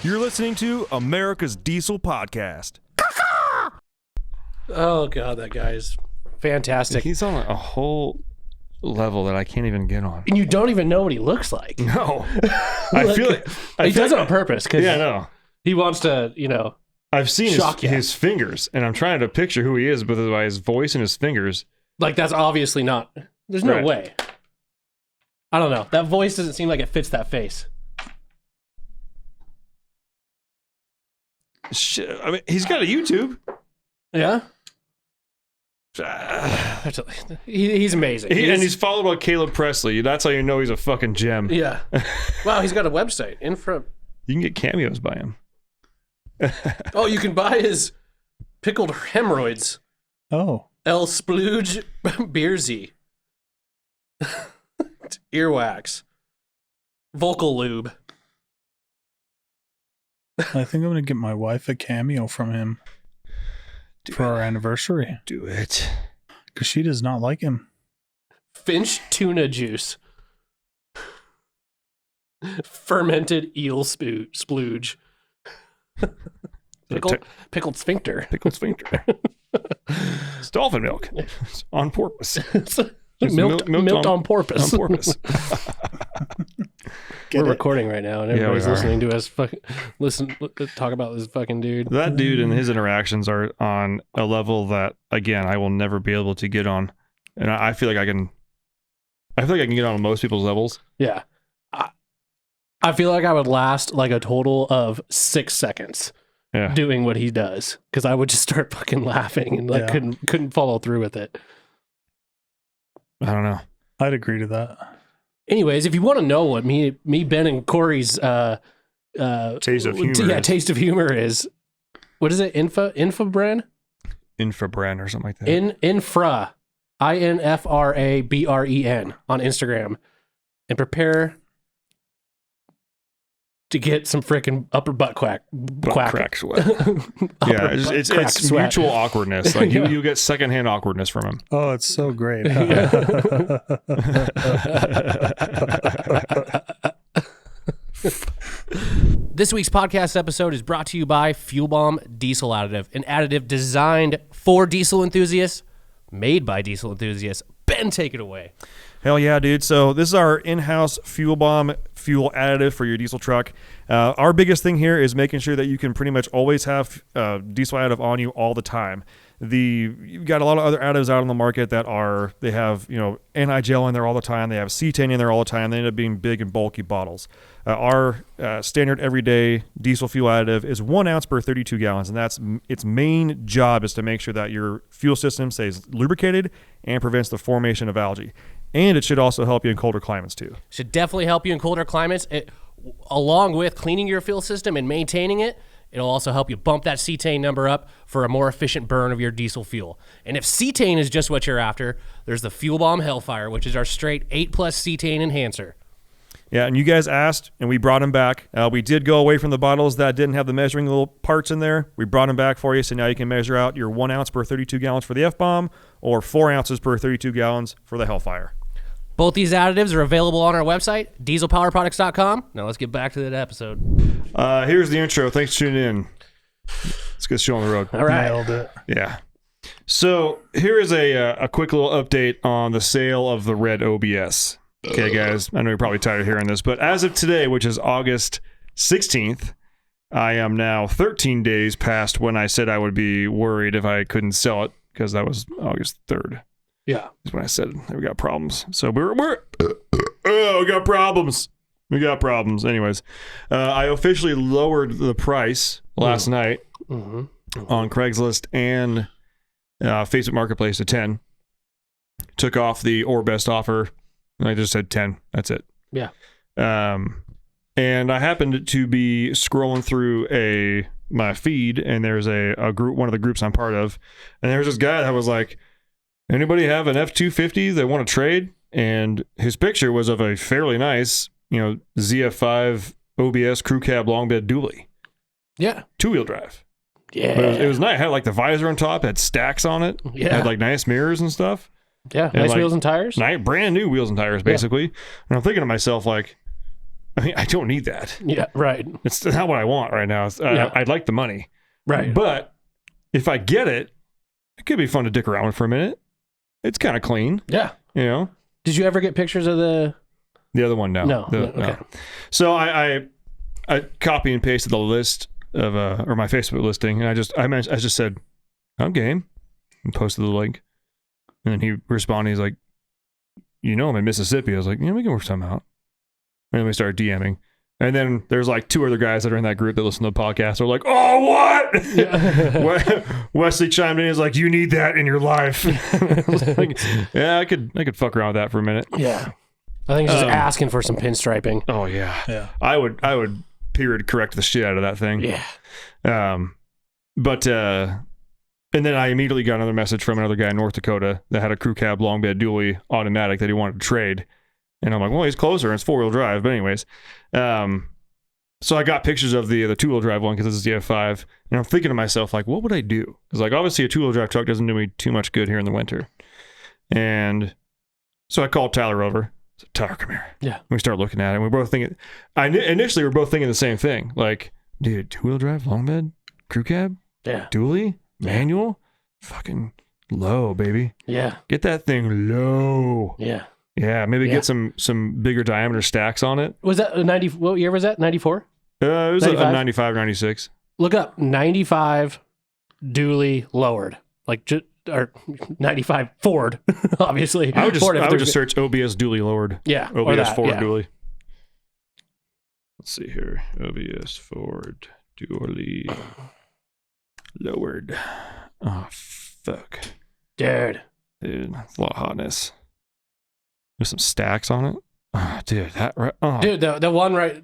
You're listening to America's Diesel Podcast. Oh, God, that guy is fantastic. He's on a whole level that I can't even get on. And you don't even know what he looks like. No. I feel like... He does it on purpose. Yeah, I know. He wants to, I've seen shock his fingers, and I'm trying to picture who he is, but by his voice and his fingers. Like, that's obviously not... There's no way. I don't know. That voice doesn't seem like it fits that face. Shit. I mean, he's got a YouTube. Yeah? He's amazing. And he's followed by Caleb Presley. That's how you know he's a fucking gem. Yeah. Wow, he's got a website. You can get cameos by him. Oh, you can buy his pickled hemorrhoids. Oh. El Splooge Beersy. Earwax. Vocal lube. I think I'm going to get my wife a cameo from him for our anniversary. Do it. Because she does not like him. Finch tuna juice. Fermented eel splooge. Pickled sphincter. Pickled sphincter. It's dolphin milk. It's on purpose. Milked on porpoise. On purpose. We're recording right now, and everybody's listening to us talk about this fucking dude. That dude and his interactions are on a level that, again, I will never be able to get on. And I feel like I can get on most people's levels. Yeah. I feel like I would last like a total of 6 seconds doing what he does, because I would just start fucking laughing and couldn't follow through with it. I don't know. I'd agree to that. Anyways, if you want to know what me, Ben, and Corey's taste of humor, taste of humor is, what is it? Infabren or something like that. Infra, INFRABREN on Instagram, and prepare to get some freaking upper butt crack sweat. Yeah, it's mutual awkwardness. Like you get secondhand awkwardness from him. Oh, it's so great. This week's podcast episode is brought to you by Fuel Bomb Diesel Additive, an additive designed for diesel enthusiasts, made by diesel enthusiasts. Ben, take it away. Hell yeah, dude. So this is our in-house Fuel Bomb fuel additive for your diesel truck. Our biggest thing here is making sure that you can pretty much always have diesel additive on you all the time. You've got a lot of other additives out on the market that they have, anti-gel in there all the time. They have cetane in there all the time. They end up being big and bulky bottles. Our standard everyday diesel fuel additive is 1 ounce per 32 gallons, and that's its main job is to make sure that your fuel system stays lubricated and prevents the formation of algae. And it should also help you in colder climates too. Should definitely help you in colder climates. Along with cleaning your fuel system and maintaining it, it'll also help you bump that cetane number up for a more efficient burn of your diesel fuel. And if cetane is just what you're after, there's the Fuel Bomb Hellfire, which is our straight 8+ cetane enhancer. Yeah, and you guys asked, and we brought them back. We did go away from the bottles that didn't have the measuring little parts in there. We brought them back for you, so now you can measure out your 1 ounce per 32 gallons for the F-Bomb or 4 ounces per 32 gallons for the Hellfire. Both these additives are available on our website, dieselpowerproducts.com. Now let's get back to that episode. Here's the intro. Thanks for tuning in. Let's get the show on the road. All right. Nailed it. Yeah. So here is a quick little update on the sale of the red OBS. Okay, guys, I know you're probably tired of hearing this, but as of today, which is August 16th, I am now 13 days past when I said I would be worried if I couldn't sell it, because that was August 3rd. Yeah. That's when I said we got problems. So we got problems. We got problems. Anyways, I officially lowered the price last night on Craigslist and Facebook Marketplace to 10. Took off the or best offer. I just said 10. That's it. Yeah. And I happened to be scrolling through my feed, and there's a group, one of the groups I'm part of, and there's this guy that was like, anybody have an F-250 they want to trade? And his picture was of a fairly nice, ZF5 OBS crew cab long bed dually. Yeah. 2-wheel drive. Yeah. But it was nice. It had like the visor on top, had stacks on it. Yeah. It had like nice mirrors and stuff. Yeah. Nice wheels and tires. Brand new wheels and tires, basically. Yeah. And I'm thinking to myself, like, I mean, I don't need that. Yeah, right. It's not what I want right now. Yeah. I'd like the money. Right. But if I get it, it could be fun to dick around with for a minute. It's kind of clean. Yeah. You know? Did you ever get pictures of the other one? No. No. Okay. No. So I copy and pasted the list of or my Facebook listing, and I just said, I'm game, and posted the link. And then he responded, he's like, I'm in Mississippi. I was like, we can work something out. And then we started DMing. And then there's like 2 other guys that are in that group that listen to the podcast. They're like, oh, what? Yeah. Wesley chimed in. He's like, you need that in your life. I was like, yeah, I could fuck around with that for a minute. Yeah. I think it's just asking for some pinstriping. Oh, yeah. Yeah. I would period correct the shit out of that thing. Yeah. But and then I immediately got another message from another guy in North Dakota that had a crew cab long bed dually automatic that he wanted to trade. And I'm like, well, he's closer and it's 4-wheel drive. But anyways, so I got pictures of the 2-wheel drive one because this is the F5. And I'm thinking to myself, like, what would I do? Because like obviously a 2-wheel drive truck doesn't do me too much good here in the winter. And so I called Tyler over. I said, Tyler, come here. Yeah. And we start looking at it. And we're both thinking, initially we're both thinking the same thing. Like, dude, 2-wheel drive, long bed, crew cab, dually, manual, fucking low, baby. Yeah. Get that thing low. Yeah. Yeah, maybe get some bigger diameter stacks on it. Was that 90? What year was that? 94? It was 95? a 95, 96. Look up 95 dually lowered. Like, or 95 Ford, obviously. I would Ford, just search OBS dually lowered. Yeah. OBS Ford dually. Let's see here. OBS Ford dually lowered. Oh, fuck. Dude, that's a lot of hotness. There's some stacks on it. Oh, dude, that right. Oh. Dude, the one right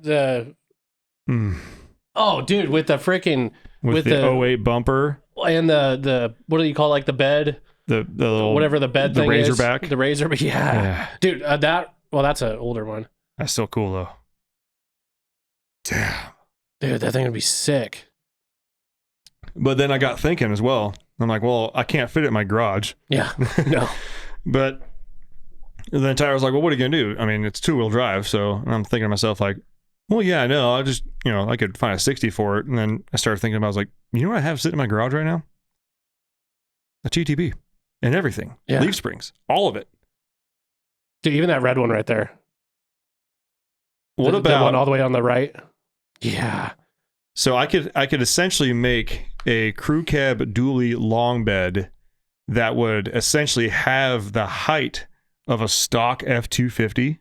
Oh, dude, with the freaking with the 08 bumper and the what do you call like the bed? The little whatever the bed thing Razorback. is. The Razorback. Yeah. Dude, that's an older one. That's still cool though. Damn. Dude, that thing would be sick. But then I got thinking as well. I'm like, well, I can't fit it in my garage. Yeah. No. But then Tyler was like, well, what are you going to do? I mean, it's 2-wheel drive. So I'm thinking to myself, like, well, yeah, I know. I'll just, I could find a 60 for it. And then I started thinking about, I was like, you know what I have sitting in my garage right now? A TTB and everything. Yeah. Leaf springs. All of it. Dude, even that red one right there. What the about one all the way on the right? Yeah. So I could essentially make a crew cab dually long bed that would essentially have the height of a stock F-250,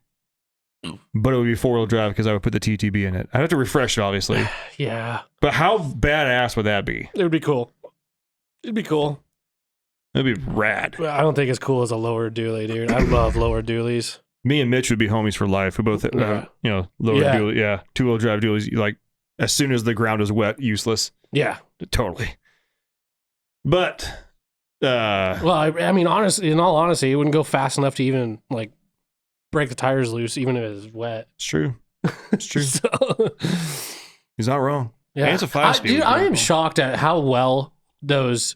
but it would be 4-wheel drive because I would put the TTB in it. I'd have to refresh it, obviously. Yeah. But how badass would that be? It would be cool. It'd be cool. It'd be rad. I don't think as cool as a lower dually, dude. I love lower dualies. Me and Mitch would be homies for life. We both, lower dually, 2-wheel drive dualies. Like as soon as the ground is wet, useless. Yeah. Totally. But well, I mean, honestly, in all honesty, it wouldn't go fast enough to even like break the tires loose, even if it was wet. It's true. It's true. So, he's not wrong. yeah, and it's a 5-speed. Dude, I am shocked at how well the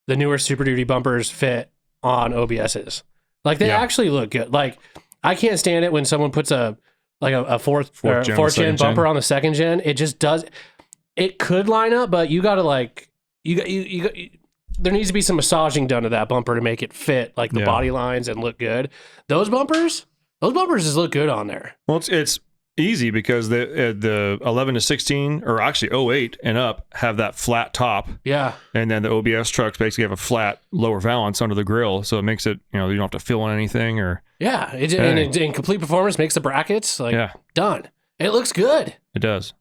newer Super Duty bumpers fit on OBSs. Like they actually look good. Like I can't stand it when someone puts a fourth gen bumper on the second gen. It just does. It could line up, but you got to like you there needs to be some massaging done to that bumper to make it fit like the body lines and look good. Those bumpers just look good on there. Well, it's easy because the 11 to 16 or actually 08 and up have that flat top. Yeah. And then the OBS trucks basically have a flat lower valance under the grill, so it makes it, you don't have to fill in anything or yeah. And in complete performance makes the brackets done. It looks good. It does.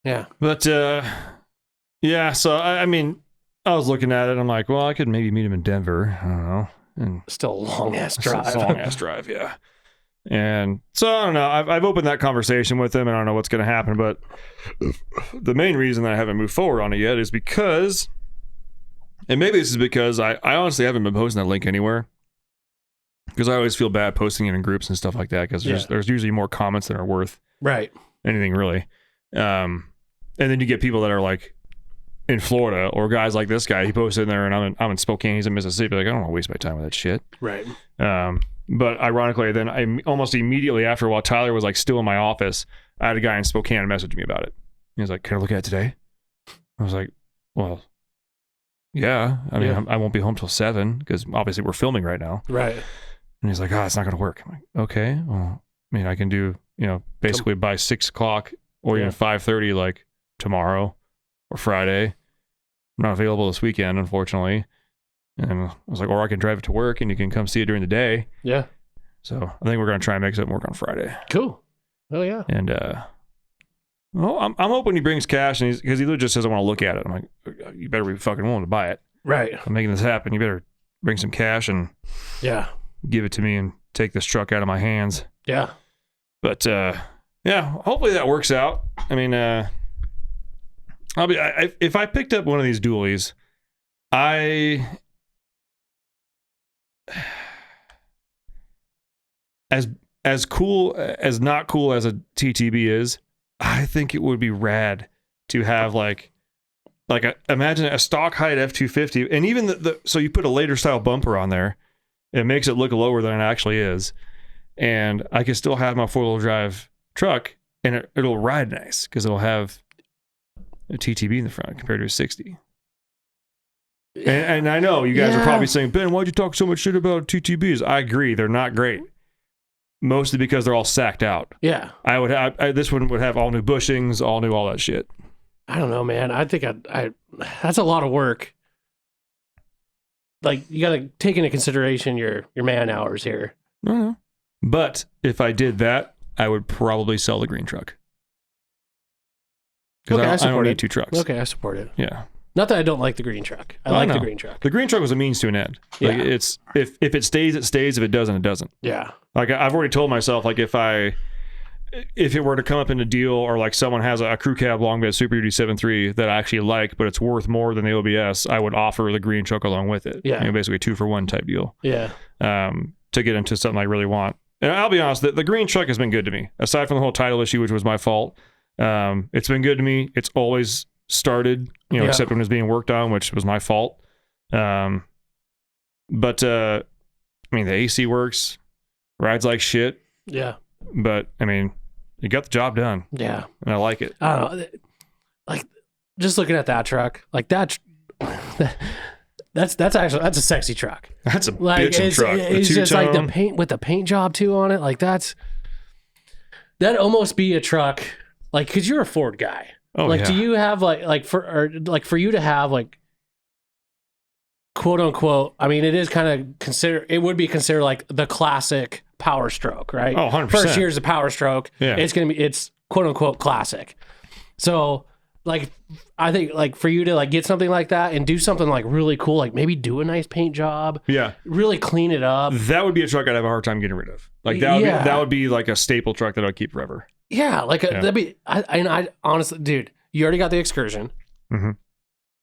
Yeah. But yeah, so I mean, I was looking at it. I'm like, well, I could maybe meet him in Denver. I don't know. And still a long ass drive. It's a long ass drive, yeah. And so I don't know. I've opened that conversation with him, and I don't know what's going to happen. But the main reason that I haven't moved forward on it yet is because, and maybe this is because I honestly haven't been posting that link anywhere. Because I always feel bad posting it in groups and stuff like that. Because there's usually more comments than are worth anything really. And then you get people that are like in Florida or guys like this guy. He posted in there, and I'm in Spokane. He's in Mississippi. Like I don't want to waste my time with that shit. Right. But ironically, then almost immediately after, while Tyler was like still in my office, I had a guy in Spokane message me about it. He was like, "Can I look at it today?" I was like, "Well, yeah. I mean, I won't be home till 7 because obviously we're filming right now." Right. And he's like, "Oh, it's not going to work." I'm like, "Okay. Well, I mean, I can do, basically by 6 o'clock or even 5:30, like tomorrow or Friday. I'm not available this weekend, unfortunately." And I was like, "Or I can drive it to work and you can come see it during the day." Yeah. So I think we're going to try and make something work on Friday. Cool. Oh yeah. And well, I'm hoping he brings cash, and because he literally just says, "I want to look at it." I'm like, "You better be fucking willing to buy it. Right. I'm making this happen. You better bring some cash and give it to me and take this truck out of my hands." Yeah. But hopefully that works out. I mean, if I picked up one of these dualies, as cool as not cool as a TTB is, I think it would be rad to have imagine a stock height F-250, and even so you put a later style bumper on there, it makes it look lower than it actually is, and I can still have my 4-wheel drive truck, and it'll ride nice because it'll have a TTB in the front compared to a 60. And I know you guys are probably saying, "Ben, why'd you talk so much shit about TTBs?" I agree, they're not great. Mostly because they're all sacked out. Yeah. This one would have all new bushings, all that shit. I don't know, man. I think that's a lot of work. Like, you got to take into consideration your man hours here. Mm-hmm. But if I did that, I would probably sell the green truck. Because I don't need 2 trucks. Okay, I support it. Yeah. Not that I don't like the green truck. I like the green truck. The green truck was a means to an end. Like, it's if it stays, it stays. If it doesn't, it doesn't. Yeah. Like, I've already told myself, like, if it were to come up in a deal, or like someone has a crew cab long bed Super Duty 7.3 that I actually like, but it's worth more than the OBS, I would offer the green truck along with it. Yeah. Basically a 2-for-1 type deal. Yeah. To get into something I really want. And I'll be honest, the green truck has been good to me. Aside from the whole title issue, which was my fault, it's been good to me. It's always started, except when it was being worked on, which was my fault. But I mean, the AC works, rides like shit. Yeah. But I mean, you got the job done. Yeah. And I like it. I don't know. Like, just looking at that truck, like that's a sexy truck. That's a bitchin' truck. It's just like the paint with the paint job too on it. Like that'd almost be a truck. Like, cause you're a Ford guy. Oh, like, yeah. do you have for you to have like, quote unquote, I mean, it would be considered like the classic Power Stroke, right? Oh, 100%. First year's a Power Stroke. Yeah. It's quote unquote classic. So like, I think like for you to like get something like that and do something like really cool, like maybe do a nice paint job. Yeah. Really clean it up. That would be a truck I'd have a hard time getting rid of. Like that would be like a staple truck that I'd keep forever. Yeah. Like that'd be, I honestly, dude, you already got the Excursion. Mm-hmm.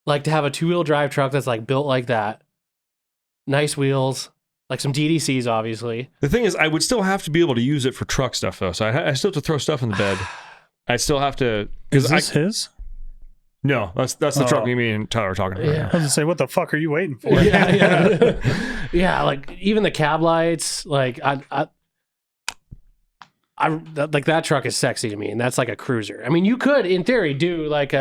Like to have a 2-wheel drive truck that's like built like that. Nice wheels, like some DDCs, obviously. The thing is, I would still have to be able to use it for truck stuff, though. So I still have to throw stuff in the bed. I still have to. Is this his? No, that's the truck me and Tyler are talking about. Yeah. Right I was gonna say, what the fuck are you waiting for? Yeah. Yeah. Like even the cab lights, like I like that truck is sexy to me, and that's like a cruiser. I mean, you could, in theory, do like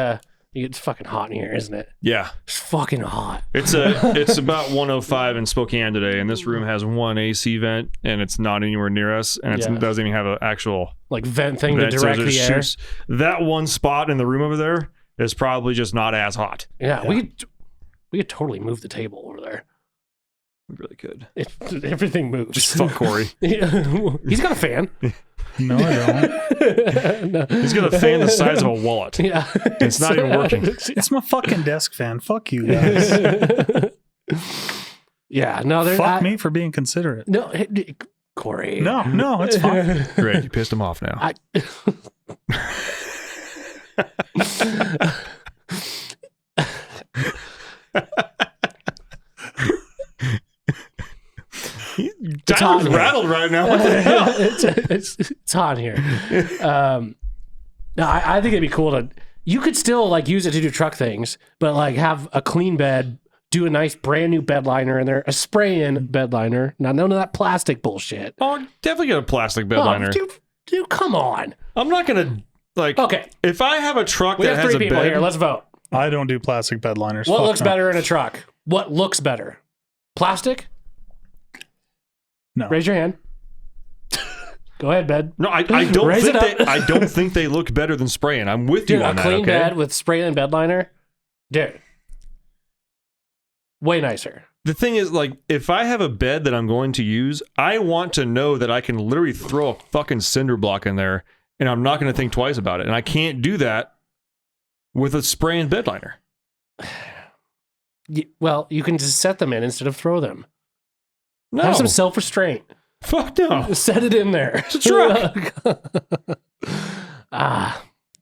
it's fucking hot in here, isn't it? Yeah. It's fucking hot. It's about 105 in Spokane today, and this room has one AC vent, and it's not anywhere near us, and it doesn't even have an actual like vent thing to direct the air. That one spot in the room over there is probably just not as hot. Yeah. We could totally move the table over there. We really could. Everything moves. Just fuck Corey. He's got a fan. No, I don't. No. He's got a fan the size of a wallet. Yeah. It's not even working. It's my fucking desk fan. Fuck you guys. Yeah. No, Fuck me for being considerate. No, Corey. No, it's fine. Great. You pissed him off now. Tyler's rattled right now. What the hell? It's hot here. No, I think it'd be cool to. You could still like use it to do truck things, but like have a clean bed do a nice brand new bed liner in there, a spray-in bed liner. Not none of that plastic bullshit. Oh, definitely get a plastic bed liner. Dude, come on. I'm not gonna Okay. If I have a truck We that have has 3 a people bed, here. Let's vote. I don't do plastic bed liners. What Fuck looks no. better in a truck? What looks better? Plastic? No. Raise your hand. Go ahead, bed. no, I don't Raise think it up. I don't think they look better than spraying. I'm with Dude, you on a that. clean Okay. bed with spray-in bed liner? Dude. Way nicer. The thing is, like, if I have a bed that I'm going to use, I want to know that I can literally throw a fucking cinder block in there, and I'm not going to think twice about it. And I can't do that with a spray-in bed liner. Well, you can just set them in instead of throw them. No, Have some self-restraint. fuck no. Set it in there. It's a truck.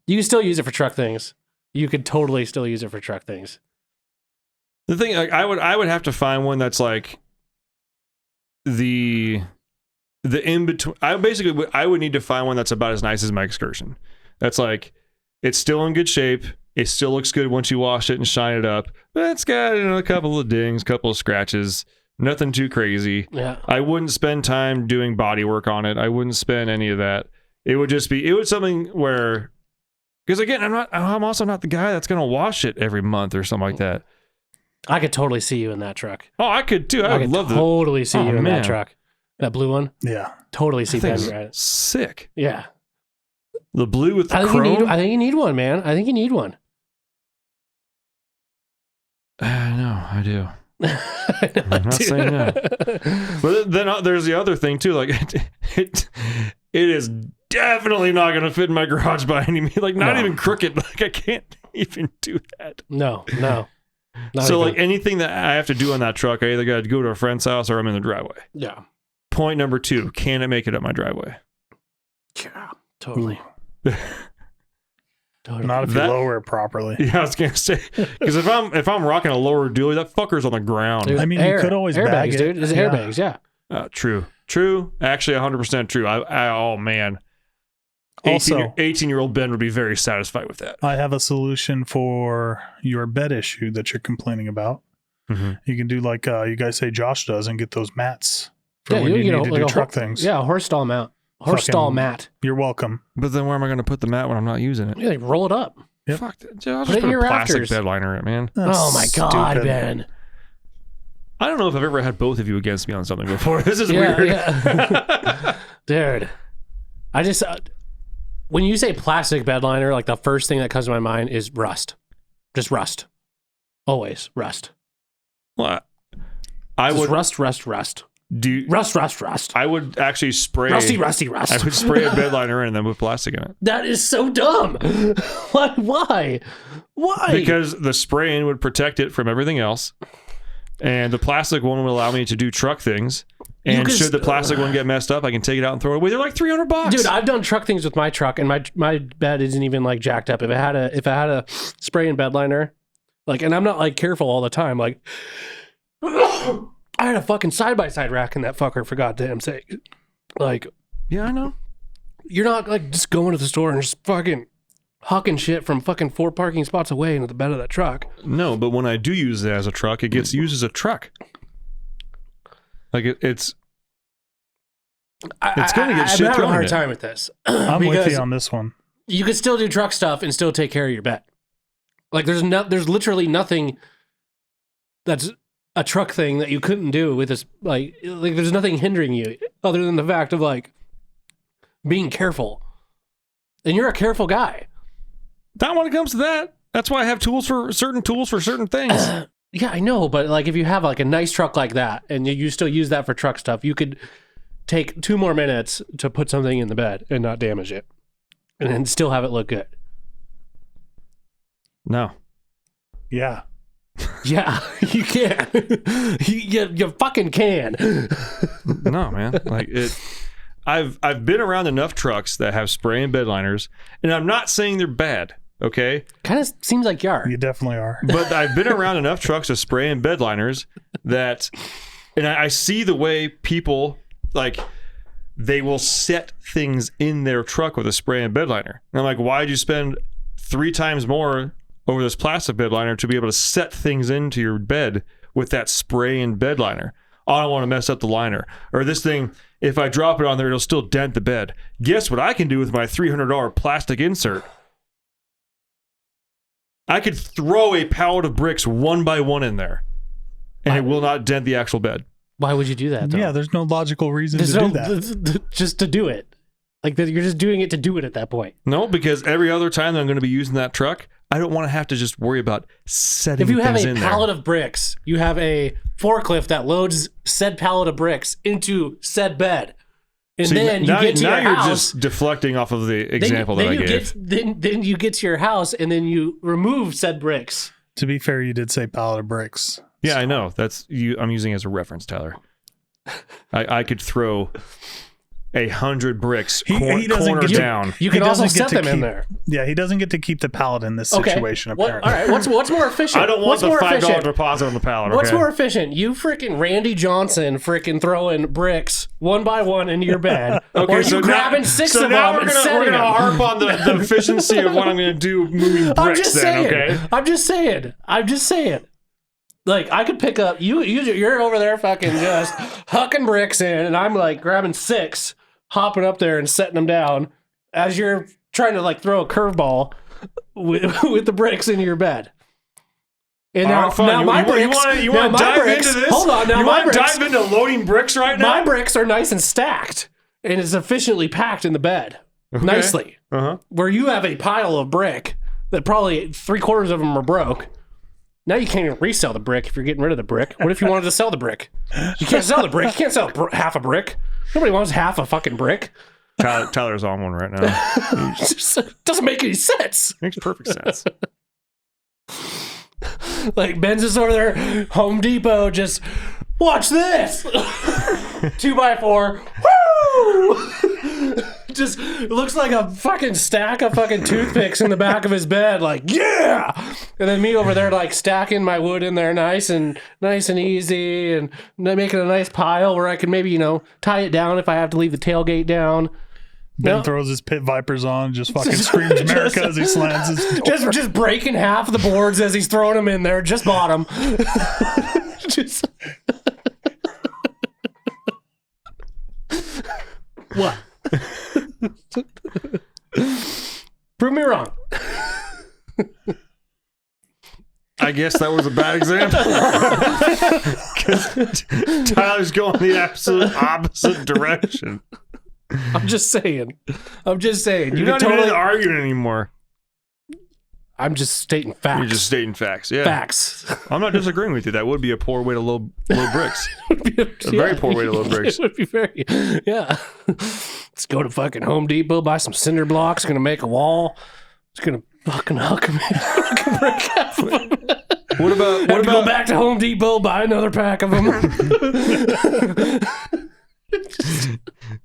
You can still use it for truck things. You could totally still use it for truck things. The thing, like, I would have to find one that's like the in between. I would need to find one that's about as nice as my Excursion. That's like, it's still in good shape. It still looks good once you wash it and shine it up, but it's got, you know, a couple of dings, couple of scratches. Nothing too crazy. Yeah. I wouldn't spend time doing body work on it. I wouldn't spend any of that. It would something where, because again, I'm also not the guy that's going to wash it every month or something like that. I could totally see you in that truck. Oh, I could too. I would love that. totally see Oh, you in man. that truck. That blue one. Yeah. Totally see Ben Thing's right. sick. Yeah. The blue with the I chrome. think you need one, man. I think you need one. No, I do. I'm not saying no. But then there's the other thing too. Like it is definitely not going to fit in my garage by any means. Like not No. even crooked. Like I can't even do that. No. Not So even. like anything that I have to do on that truck, I either got to go to a friend's house or I'm in the driveway. Yeah. Point number 2: can it make it up my driveway? Yeah. Totally. Totally. Not if you That- lower it properly. Yeah, I was gonna say, because if I'm rocking a lower dually, that fucker's on the ground. Dude, I mean, you could always bag airbags, it. dude. It's Yeah. airbags, yeah. True. Actually, 100% true. Oh man. Also- 18-year-old Ben would be very satisfied with that. I have a solution for your bed issue that you're complaining about. Mhm. You can do like you guys say Josh does and get those mats for Yeah, when you get need to like do a truck things. Yeah, a horse stall mount. Horse stall Fucking- mat. You're welcome. But then where am I going to put the mat when I'm not using it? Yeah, like roll it up. Yep. Fuck that. I'll Put just it in put a your plastic rafters. bed liner in it, man. That's Oh my god, stupid. Ben. I don't know if I've ever had both of you against me on something before. This is Yeah, weird. yeah. Dude. I just when you say plastic bed liner, like the first thing that comes to my mind is rust. Just rust. Always rust. Well, I Just would rust. do. Rust. I would actually spray. Rusty. I would spray a bed liner in and then put plastic in it. That is so dumb. Why? Because the spraying would protect it from everything else, and the plastic one would allow me to do truck things. And can should the plastic one get messed up, I can take it out and throw it away. They're like $300. Dude, I've done truck things with my truck, and my bed isn't even like jacked up. If it had a spray and bed liner, like, and I'm not like careful all the time. Like, I had a fucking side-by-side rack in that fucker, for goddamn sake. Like, Yeah, I know. you're not like just going to the store and just fucking hucking shit from fucking 4 parking spots away into the bed of that truck. No, but when I do use it as a truck, it gets used as a truck. Like it's going to get shit I'm having a thrown hard in it. time with this. I'm with Because you on this one. you could still do truck stuff and still take care of your bed. Like there's literally nothing that's a truck thing that you couldn't do with this. Like there's nothing hindering you other than the fact of like being careful. And you're a careful guy. Not when it comes to that. That's why I have tools for certain things. Yeah, I know, but like if you have like a nice truck like that and you still use that for truck stuff, you could take 2 more minutes to put something in the bed and not damage it, and then still have it look good. No. Yeah. Yeah, you can. you fucking can. No, man. Like it I've been around enough trucks that have spray and bed liners, and I'm not saying they're bad, okay? Kind of seems like you are. You definitely are. But I've been around enough trucks with spray and bed liners that, and I see the way people, like, they will set things in their truck with a spray and bed liner. And I'm like, why'd you spend 3 times more over this plastic bed liner to be able to set things into your bed with that spray and bed liner. Oh, I don't want to mess up the liner. Or this thing, if I drop it on there, it'll still dent the bed. Guess what I can do with my $300 plastic insert? I could throw a pallet of bricks one by one in there, and it will not dent the actual bed. Why would you do that, though? Yeah, there's no logical reason to do that. Just to do it. Like, you're just doing it to do it at that point. No, because every other time that I'm going to be using that truck, I don't want to have to just worry about setting things in there. If you have a pallet of bricks, you have a forklift that loads said pallet of bricks into said bed. And See, then now, you get to your you're house. just deflecting off of the example that I gave. Then you get to your house and then you remove said bricks. To be fair, you did say pallet of bricks. Yeah, I know. That's you. I'm using it as a reference, Tyler. I could throw 100 bricks He doesn't corner get down. You can He also doesn't get set to them in keep- there. Yeah, he doesn't get to keep the pallet in this situation, apparently. All right, what's more efficient? I don't want what's the more $5 efficient? deposit on the pallet. Okay? What's more efficient? You freaking Randy Johnson freaking throwing bricks one by one into your bed. Okay, or you so grabbing now, six so of now them we're and gonna setting them. harp on the efficiency of what I'm gonna do moving bricks. I'm just saying. Okay. I'm just saying. Like, I could pick up you're over there fucking just hucking bricks in, and I'm like grabbing 6, hopping up there and setting them down as you're trying to like throw a curveball with the bricks into your bed. And All right, fine. now my you bricks. want now to my dive bricks- into this? Hold on, now you my want to bricks. dive into loading bricks right now? My bricks are nice and stacked, and it's efficiently packed in the bed nicely. Uh-huh. Where you have a pile of brick that probably 3/4 of them are broke. Now you can't even resell the brick if you're getting rid of the brick. What if you wanted to sell the brick? You can't sell the brick. You can't sell half a brick. Nobody wants half a fucking brick. Tyler's on one right now. It just doesn't make any sense. Makes perfect sense. Like, Ben's just over there, Home Depot, just watch this. 2x4. Woo! Just looks like a fucking stack of fucking toothpicks in the back of his bed. Like, yeah. And then me over there, like, stacking my wood in there nice and easy, and making a nice pile where I can maybe, tie it down if I have to leave the tailgate down. Ben No. throws his pit vipers on, just fucking screams America as he slams his door. Just breaking half of the boards as he's throwing them in there. Just bottom. Just. What? Prove me wrong. I guess that was a bad example. Because Tyler's going the absolute opposite direction. I'm just saying. You're not even arguing anymore. I'm just stating facts. You're just stating facts. Yeah. Facts. I'm not disagreeing with you. That would be a poor way to load bricks. A very poor way to load bricks. It would be very, yeah. Let's go to fucking Home Depot, buy some cinder blocks, gonna make a wall. It's gonna fucking hook them in. Fucking break half of them. What about Go back to Home Depot, buy another pack of them.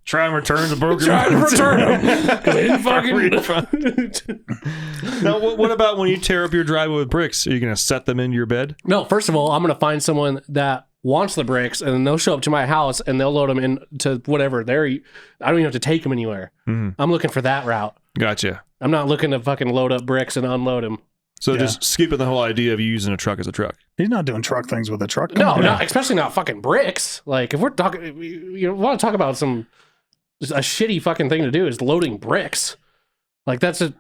try and return the broken? Trying to return them. 'Cause they didn't fucking. Now, what about when you tear up your driveway with bricks? Are you going to set them into your bed? No, first of all, I'm gonna find someone that wants the bricks, and then they'll show up to my house and they'll load them into whatever. I don't even have to take them anywhere. I'm looking for that route. Gotcha. I'm not looking to fucking load up bricks and unload them. So Yeah. just skipping the whole idea of you using a truck as a truck. He's not doing truck things with a truck. Come No, on. not especially not fucking bricks. Like, if we're talking, you want to talk about a shitty fucking thing to do is loading bricks. Like, that's just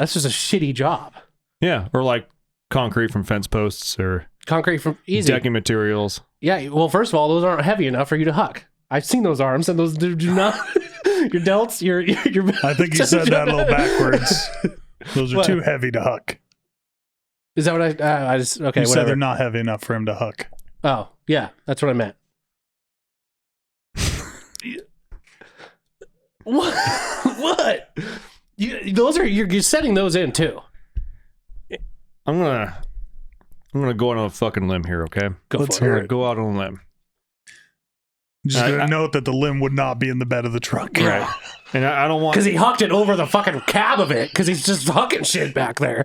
a shitty job. Yeah, or like concrete from fence posts or Concrete from easy. decking materials. Yeah, well, first of all, those aren't heavy enough for you to huck. I've seen those arms, and those do not. Your delts, your. I think you said that a little backwards. Those are What? too heavy to huck. Is that what I just okay? You said Whatever. they're not heavy enough for him to huck. Oh, yeah, that's what I meant. What? You're setting those in too. I'm gonna go on a fucking limb here, okay? Let's for hear I'm it. gonna go out on a limb. Just I- gonna note that the limb would not be in the bed of the truck. Right. And I don't want Because he hucked it over the fucking cab of it. Because he's just hucking shit back there.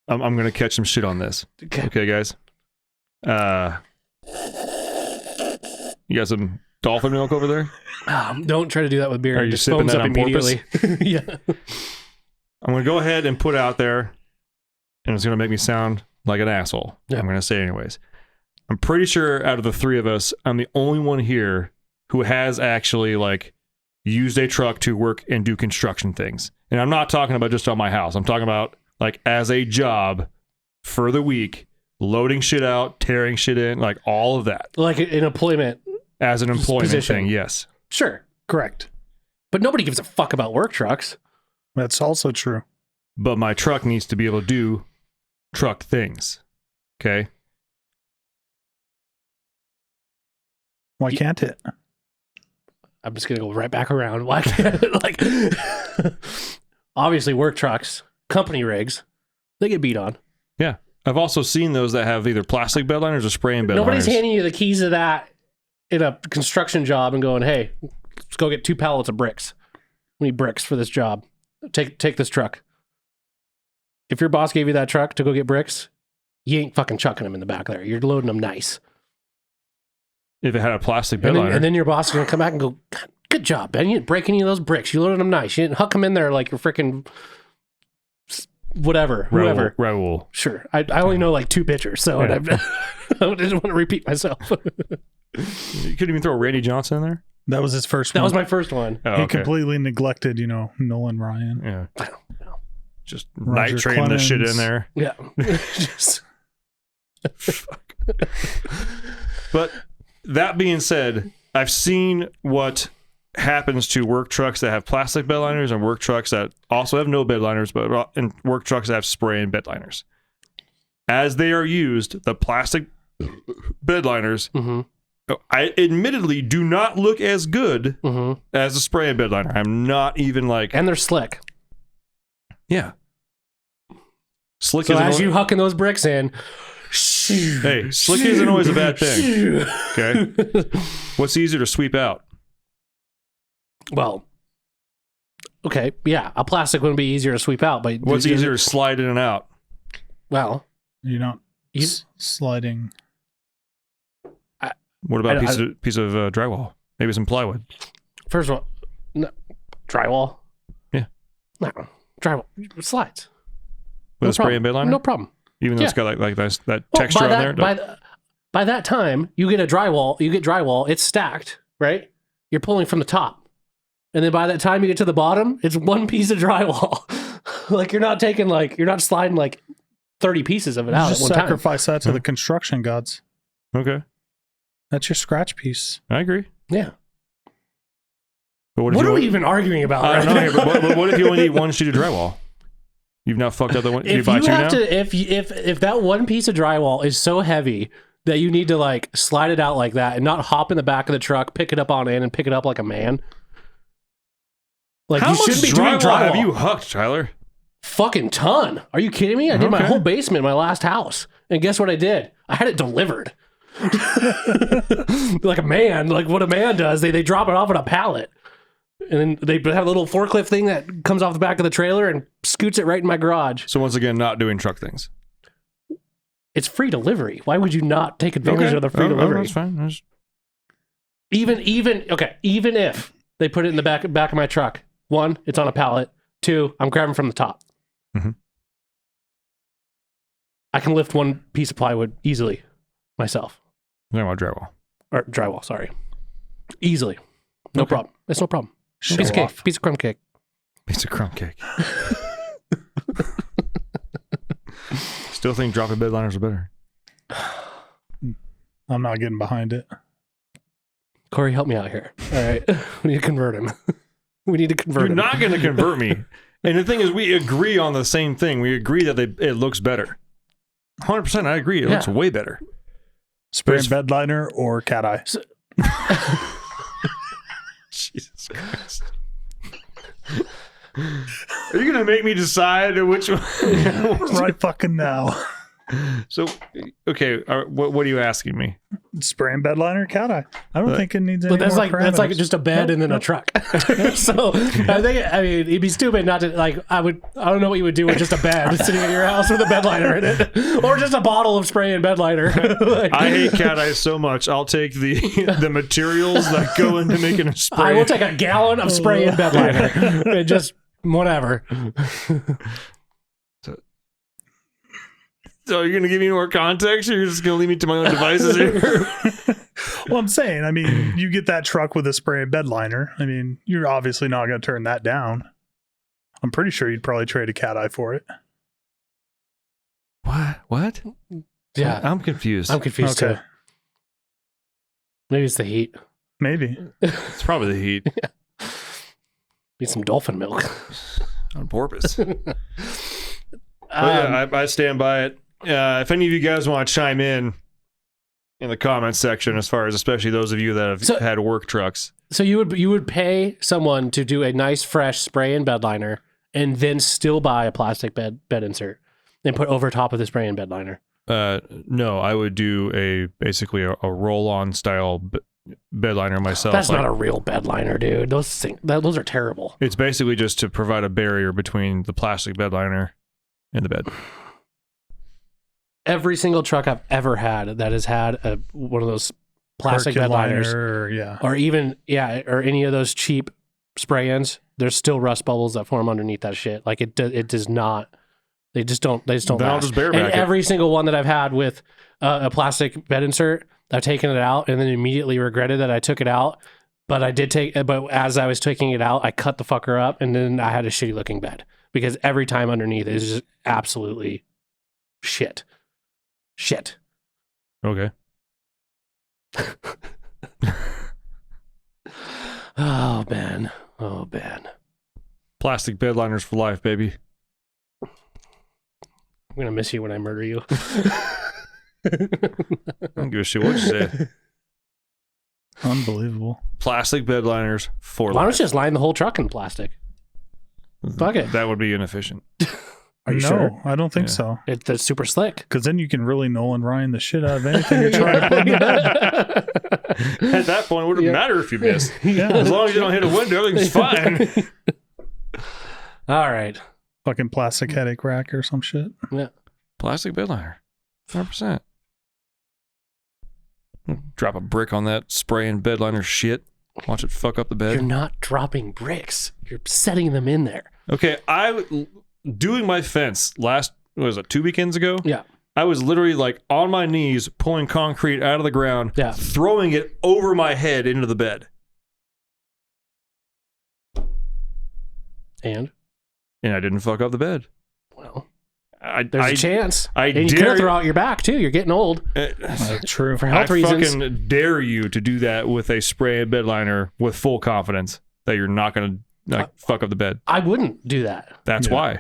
I'm gonna catch some shit on this. Okay, guys. You got some dolphin milk over there? Don't try to do that with beer. Are It you just sipping foams that up on purpose? immediately. Yeah. I'm gonna go ahead and put out there, and it's gonna make me sound like an asshole. Yeah. I'm going to say it anyways. I'm pretty sure out of the three of us, I'm the only one here who has actually like used a truck to work and do construction things. And I'm not talking about just on my house. I'm talking about like as a job for the week, loading shit out, tearing shit in, like all of that. Like an employment. As an employment position. thing, yes. Sure. Correct. But nobody gives a fuck about work trucks. That's also true. But my truck needs to be able to do truck things. Okay? Why can't it? I'm just going to go right back around. Why can't it? Like, obviously, work trucks, company rigs, they get beat on. Yeah. I've also seen those that have either plastic bed liners or spray and bed Nobody's liners. handing you the keys of that in a construction job and going, hey, let's go get 2 pallets of bricks. We need bricks for this job. Take this truck. If your boss gave you that truck to go get bricks, you ain't fucking chucking them in the back there. You're loading them nice. If it had a plastic bed liner. And then your boss is going to come back and go, good job, Ben. You didn't break any of those bricks. You loaded them nice. You didn't huck them in there like you're freaking whatever, whoever. Raoul. Sure. I only know like 2 pictures, so Yeah. I didn't want to repeat myself. You couldn't even throw Randy Johnson in there? That was his first That one. was my first one. Oh, He okay. completely neglected, Nolan Ryan. Yeah. I don't know. Just Roger nitrating the shit in Clemens. there. Yeah. Just, But that being said, I've seen what happens to work trucks that have plastic bed liners and work trucks that also have no bed liners, but and work trucks that have spray and bed liners. As they are used, the plastic bed liners, mm-hmm, I admittedly do not look as good mm-hmm. as a spray and bed liner. I'm not even like, And they're slick. yeah. Slick So isn't as always, you hucking those bricks in, hey, slick isn't always a bad thing. Okay. What's easier to sweep out? Well, okay, yeah, a plastic wouldn't be easier to sweep out, but What's easier to slide in and out? Well, You're not You- sliding. What about I- a piece of drywall? Maybe some plywood. first of all, no, drywall. Yeah. No, drywall slides. With No a spray problem. and bed liner? No problem. Even though it's Yeah. got like that Well, texture by on that, there? by that time, you get drywall, it's stacked, right? You're pulling from the top. And then by that time you get to the bottom, it's one piece of drywall. Like you're not sliding like 30 pieces of it out Just at one time. sacrifice that to the construction gods. Okay. That's your scratch piece. I agree. Yeah. But what if What you are we only, even arguing about I right don't know, now? but what if you only need one sheet of drywall? You've now fucked up the one. You If buy you two have now? to, if that one piece of drywall is so heavy that you need to like slide it out like that and not hop in the back of the truck, pick it up on in, and pick it up like a man. Like How you much shouldn't be doing drywall have drywall. you hucked, Tyler? Fucking ton. Are you kidding me? I did my Okay. whole basement in my last house. And guess what I did? I had it delivered. Like a man, like what a man does. They drop it off on a pallet. And then they have a little forklift thing that comes off the back of the trailer and scoots it right in my garage. So once again, not doing truck things. It's free delivery. Why would you not take advantage of the free delivery? That's fine. That's- Even if they put it in the back of my truck. 1, it's on a pallet. 2, I'm grabbing from the top. Mhm. I can lift one piece of plywood easily myself. I'm talking about drywall. Or drywall, sorry. Easily. No Okay. problem. It's no problem. Show Piece of cake. off. Piece of crumb cake. Piece of crumb cake. Still think dropping bed liners are better. I'm not getting behind it. Corey, help me out here. All right. We need to convert him. We need to convert You're him. not going to convert me. And the thing is, we agree on the same thing. We agree that it looks better. 100%. I agree. It Yeah. looks way better. Spray But bed liner or cat eye. Jesus Christ. Are you going to make me decide which one? Right fucking now. So, okay, what are you asking me? Spray and bed liner, cat eye. I don't think it needs any But that's more like parameters. just a bed and then a truck. So I mean, it'd be stupid not to like. I don't know what you would do with just a bed sitting at your house with a bed liner in it, or just a bottle of spray and bed liner. Like, I hate cat eyes so much. I'll take the materials that go into making a spray. I will take a gallon of spray and bed liner and just whatever. So you're gonna give me more context, or you're just gonna leave me to my own devices here? Well, I'm saying, I mean, you get that truck with a spray and bed liner. I mean, you're obviously not going to turn that down. I'm pretty sure you'd probably trade a cat eye for it. What? Yeah, I'm confused. I'm confused Okay. too. Maybe it's the heat. Maybe. It's probably the heat Need some dolphin milk. on purpose. I stand by it. If any of you guys want to chime in the comments section, as far as especially those of you that have had work trucks. So you would pay someone to do a nice fresh spray and bed liner, and then still buy a plastic bed insert and put over top of the spray and bed liner. No, I would do basically a roll-on style bed liner myself. That's not a real bed liner, dude. Those are terrible. It's basically just to provide a barrier between the plastic bed liner and the bed. Every single truck I've ever had that has had one of those plastic bed liners, or any of those cheap spray ends, there's still rust bubbles that form underneath that shit. Like it does not. They just don't. Then I'll last. just bareback And it. every single one that I've had with a plastic bed insert, I've taken it out and then immediately regretted that I took it out. But but as I was taking it out, I cut the fucker up, and then I had a shitty looking bed because every time underneath is just absolutely shit. Okay. Oh man. Plastic bed liners for life, baby. I'm gonna miss you when I murder you. I don't give a shit what you say. unbelievable. Plastic bed liners for Why life. don't you just line the whole truck in plastic? Fuck it. That would be inefficient. Are you no, sure? I don't think Yeah. so. It's super slick. Because then you can really Nolan Ryan the shit out of anything you're trying to put in the bed. At that point, it wouldn't matter if you miss. Yeah. As long as you don't hit a window, everything's fine. All right. Fucking plastic headache rack or some shit. Yeah. Plastic bed liner. 100%. Drop a brick on that spray and bed liner shit. Watch it fuck up the You're bed. not dropping bricks. You're setting them in there. Okay, doing my fence last, what was it, 2 weekends ago? Yeah. I was literally like on my knees pulling concrete out of the ground, Yeah. throwing it over my head into the bed. And And I didn't fuck up the bed. well, There's there's a chance. I And you dare could throw out your back too. You're getting old True. for health I reasons. fucking dare you to do that with a spray and bed liner with full confidence that you're not going to fuck up the bed. I wouldn't do that. That's Yeah. why.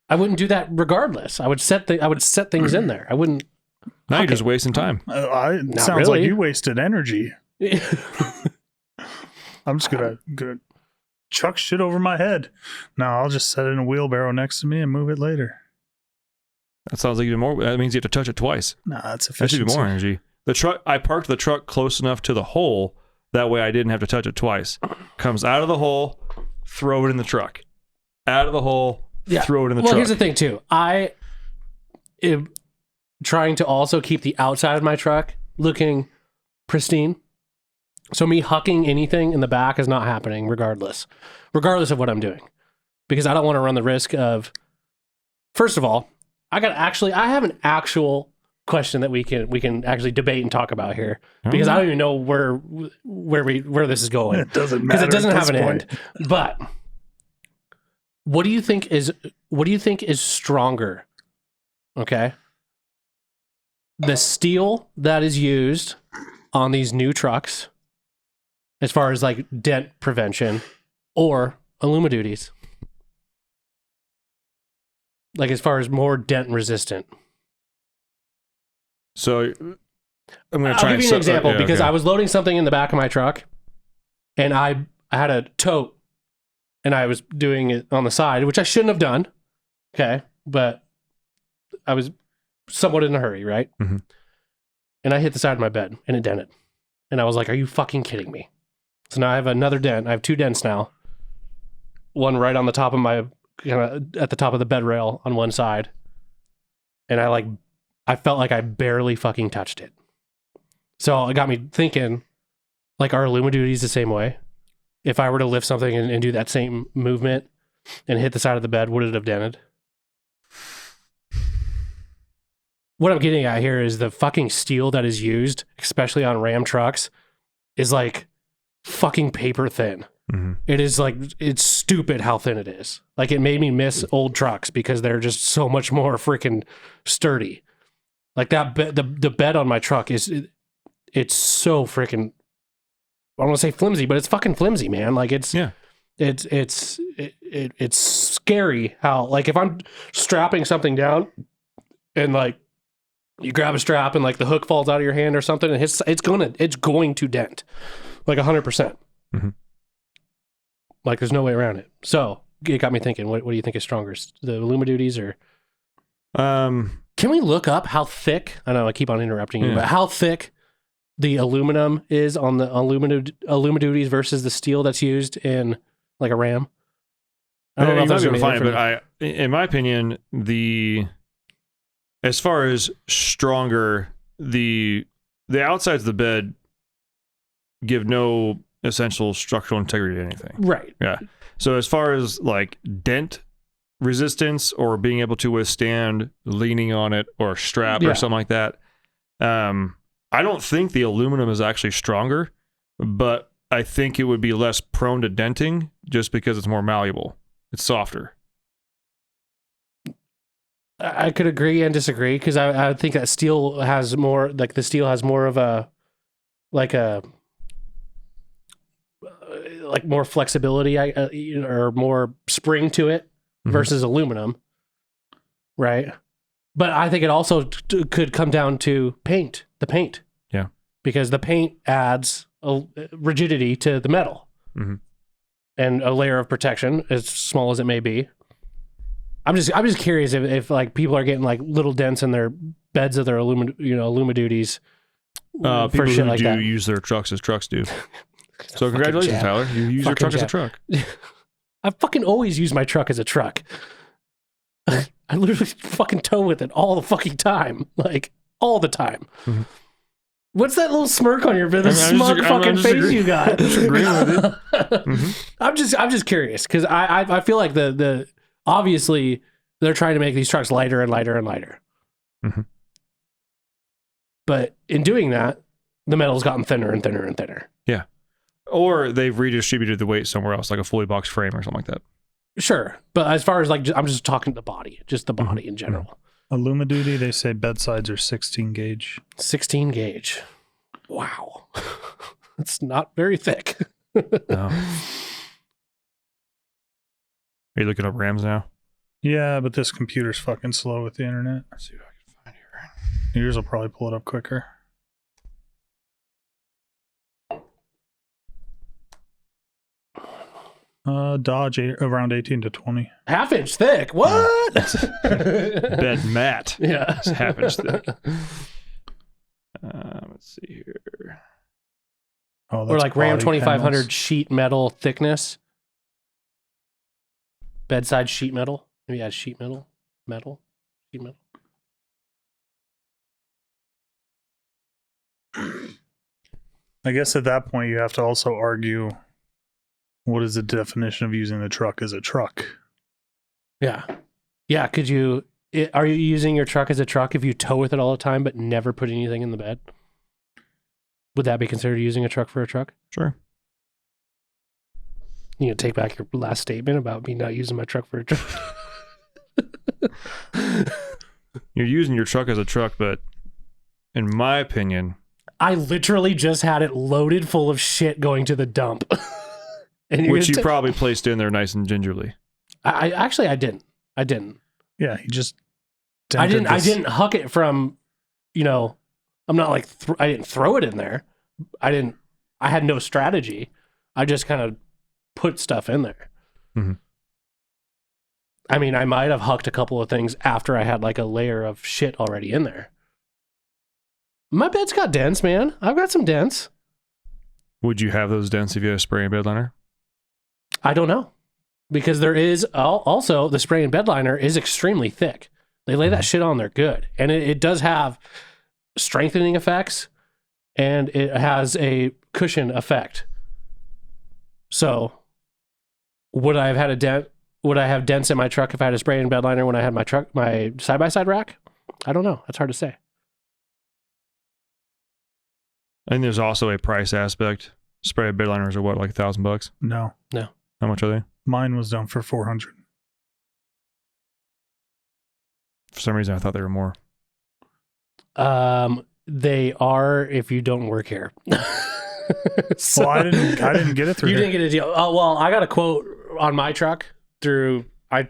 I wouldn't do that regardless. I would set things in there. I wouldn't. Now you're Okay. just wasting time. It Not sounds really. like you wasted energy. I'm just gonna chuck shit over my head. No, I'll just set it in a wheelbarrow next to me and move it later. That sounds like even more. That means you have to touch it twice. Nah, that's That should be efficiency. more energy. I parked the truck close enough to the hole. That way I didn't have to touch it twice. Comes out of the hole, throw it in the truck. Out of the hole, throw it in the Well, truck. here's the thing too. I am trying to also keep the outside of my truck looking pristine. So me hucking anything in the back is not happening regardless of what I'm doing. Because I don't want to run the risk of, first of all, I have an actual question that we can actually debate and talk about here. Because I don't even know where this is going. It doesn't Because matter. it doesn't at have this an point. end. But what do you think is stronger? Okay. The steel that is used on these new trucks, as far as like dent prevention, or Alumaduties? Like as far as more dent resistant. So I'm going to I'll try give you an example because I was loading something in the back of my truck, and I had a tote, and I was doing it on the side, which I shouldn't have done. Okay, but I was somewhat in a hurry, right? Mhm. And I hit the side of my bed, and it dented. And I was like, "Are you fucking kidding me?" So now I have another dent. I have 2 dents now. One right on the top of my, at the top of the bed rail on one side, and I felt like I barely fucking touched it. So it got me thinking, like, are Alumaduties the same way? If I were to lift something and do that same movement and hit the side of the bed, would it have dented? what I'm getting at here is the fucking steel that is used, especially on Ram trucks, is like fucking paper thin. Mhm. It is like, it's stupid how thin it is. Like, it made me miss old trucks because they're just so much more freaking sturdy. Like that the bed on my truck it's so freaking, I don't want to say flimsy, but it's fucking flimsy, man. Like it's scary how, like, if I'm strapping something down and like you grab a strap and like the hook falls out of your hand or something and it's going to dent like 100%. Mm-hmm. Like there's no way around it. So it got me thinking, what do you think is stronger, the Alumaduties or? Can we look up how thick? I know I keep on interrupting you, but how thick the aluminum is on the Alumaduties versus the steel that's used in like a Ram? I don't know if that's going to find it, but in my opinion, as far as stronger, the outsides of the bed give no essential structural integrity to anything. Right. Yeah. So as far as like dent resistance or being able to withstand leaning on it or a strap or something like that, I don't think the aluminum is actually stronger, but I think it would be less prone to denting just because it's more malleable. It's softer. I could agree and disagree because I think that steel has more, like the steel has more of a, like more flexibility or more spring to it versus aluminum, right? But I think it also could come down to the paint. Yeah. Because the paint adds a rigidity to the metal and a layer of protection, as small as it may be. I'm just curious if like people are getting like little dents in their beds of their Alumaduties. People for shit who like do that. use their trucks as trucks do. So congratulations, Tyler. You use your truck as a truck. I fucking always use my truck as a truck. I literally fucking tow with it all the fucking time. Like, all the time. Mm-hmm. What's that little smirk on your smug fucking face you got? I'm just agreeing with it. Mm-hmm. I'm just curious because I feel like the obviously they're trying to make these trucks lighter and lighter and lighter. Mm-hmm. But in doing that, the metal's gotten thinner and thinner and thinner. Yeah. Or they've redistributed the weight somewhere else, like a fully boxed frame or something like that. Sure. But as far as like, I'm just talking the body, just the body in general. Alumaduty, they say bedsides are 16 gauge. 16 gauge. Wow. That's not very thick. No. Are you looking up Rams now? Yeah, but this computer's fucking slow with the internet. Let's see what I can find here. Yours will probably pull it up quicker. Dodge around 18 to 20. Half inch thick. What? Bed mat. Yeah. It's half inch thick. Let's see here. Oh, or like Ram body 2500 panels. sheet metal thickness. Bedside sheet metal. Maybe add sheet metal. Sheet metal. I guess at that point you have to also argue what is the definition of using the truck as a truck? Yeah. Yeah. Are you using your truck as a truck if you tow with it all the time but never put anything in the bed? Would that be considered using a truck for a truck? Sure. You know, take back your last statement about me not using my truck for a truck. You're using your truck as a truck, but in my opinion, I literally just had it loaded full of shit going to the dump. And which you probably placed in there nice and gingerly. I didn't. Yeah, he just I didn't huck it from, I'm not like I didn't throw it in there. I had no strategy. I just kind of put stuff in there. Mm-hmm. I mean, I might have hucked a couple of things after I had like a layer of shit already in there. My bed's got dents, man. I've got some dents. Would you have those dents if you had a spray and bed liner? I don't know. Because there is also the spray and bed liner is extremely thick. They lay that shit on there good. And it does have strengthening effects and it has a cushion effect. So would I have had a dent? Would I have dents in my truck if I had a spray and bed liner when I had my side-by-side rack? I don't know. That's hard to say. And there's also a price aspect. Spray bed liners are what, like $1,000? No. How much are they? Mine was done for 400. For some reason, I thought they were more. They are if you don't work here. Well, I didn't get it through You here. didn't get a deal. Oh, well, I got a quote on my truck through, I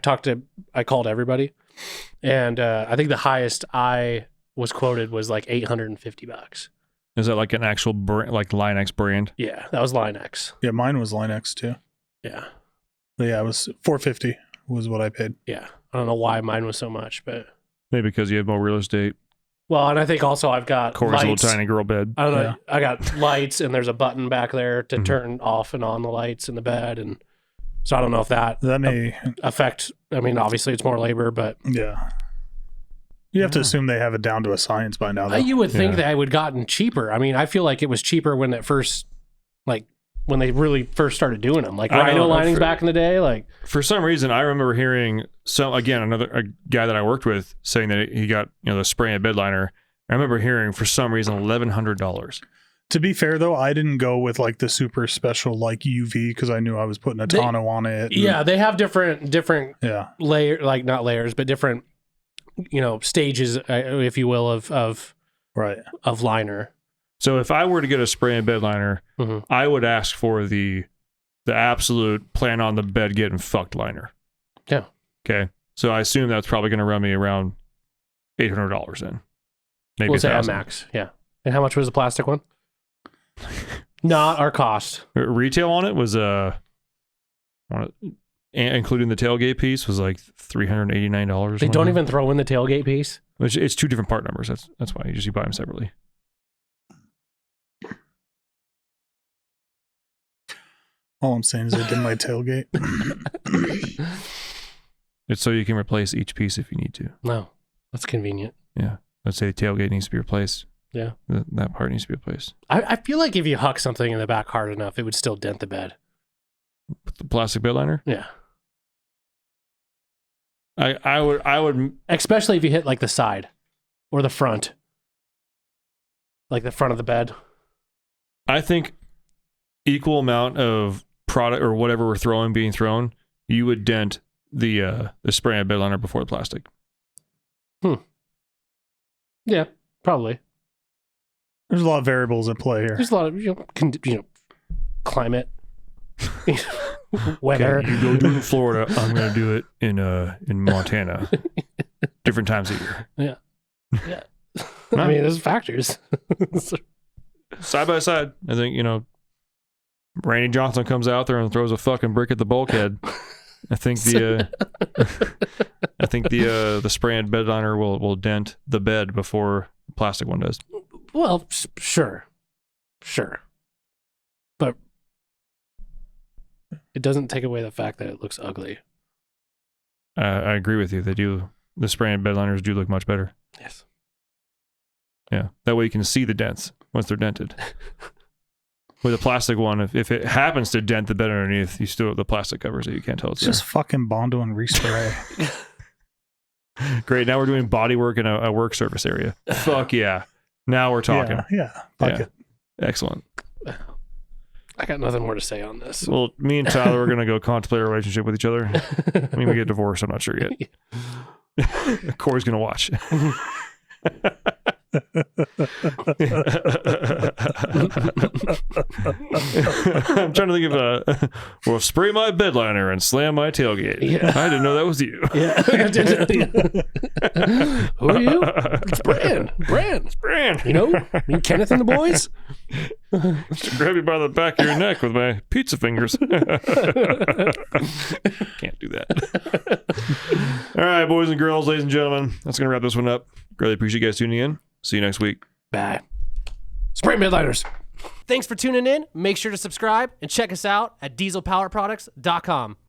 called everybody. And I think the highest I was quoted was like $850. Is that like an actual brand, like Line X brand? Yeah, that was Line X. Yeah, mine was Line X too. Yeah. But yeah, it was $450 was what I paid. Yeah. I don't know why mine was so much, but. Maybe because you have more real estate. Well, and I think also I've got Corey's lights. little tiny girl bed. I don't know. Yeah. I got lights, and there's a button back there to turn off and on the lights in the bed, and so I don't know if that may affect. I mean, obviously it's more labor, but yeah. You have to assume they have it down to a science by now, though. you would think Yeah. that it would gotten cheaper. I mean, I feel like it was cheaper when it first, like when they really first started doing them, like I know, rhino linings for- back in the day. Like, For some reason, I remember hearing a guy that I worked with saying that he got the spray and bed liner. I remember hearing for some reason $1,100. To be fair, though, I didn't go with like the super special like UV because I knew I was putting a tonneau on it. yeah, they have different Yeah. layer, like not layers, but different, stages, if you will, of Right. liner. So if I were to get a spray and bed liner, Mhm. I would ask for the absolute plan on the bed getting fucked liner. Yeah. Okay. So I assume that's probably going to run me around $800 then. Maybe We'll say at $1,000. max. Yeah. And how much was the plastic one? Not our cost. Retail on it was including the tailgate piece was like $389. They don't even throw in the tailgate piece. Which it's two different part numbers. That's why you buy them separately. All I'm saying is they did my tailgate. It's so you can replace each piece if you need to. No, that's convenient. Yeah. Let's say the tailgate needs to be replaced. Yeah. That part needs to be replaced. I feel like if you huck something in the back hard enough, it would still dent the bed. With the plastic bed liner? Yeah. I would Especially if you hit like the side or the front. Like the front of the bed. I think equal amount of product or whatever we're being thrown, you would dent the spray and bed liner before the plastic. Yeah, probably. There's a lot of variables at play here. There's a lot of climate, weather. Okay, you go do it in Florida. I'm going to do it in Montana. Different times of year. Yeah. I mean, there's factors. Side by side, I think Randy Johnson comes out there and throws a fucking brick at the bulkhead. I think the spray and bed liner will dent the bed before the plastic one does. Well, sure. But it doesn't take away the fact that it looks ugly. I agree with you. They do. The spray and bed liners do look much better. Yes. Yeah, that way you can see the dents once they're dented. With a plastic one, if it happens to dent the bed underneath, the plastic covers it. You can't tell it's Just fucking Bondo and respray. there. Great. Now we're doing body work in a work surface area. Fuck yeah. Now we're talking. Yeah. Fuck it. Excellent. I got nothing more to say on this. Well, me and Tyler are going to go contemplate a relationship with each other. I mean, we get divorced. I'm not sure yet. Corey's going to watch. I'm trying to think of well, spray my bed liner and slam my tailgate. Yeah. I didn't know that was you. Yeah. Who are you? It's Bran. Bran. You Kenneth and the boys? Just grab you by the back of your neck with my pizza fingers. Can't do that. All right, boys and girls, ladies and gentlemen, that's going to wrap this one up. Really appreciate you guys tuning in. See you next week. Bye. Spray midliners. Thanks for tuning in. Make sure to subscribe and check us out at dieselpowerproducts.com.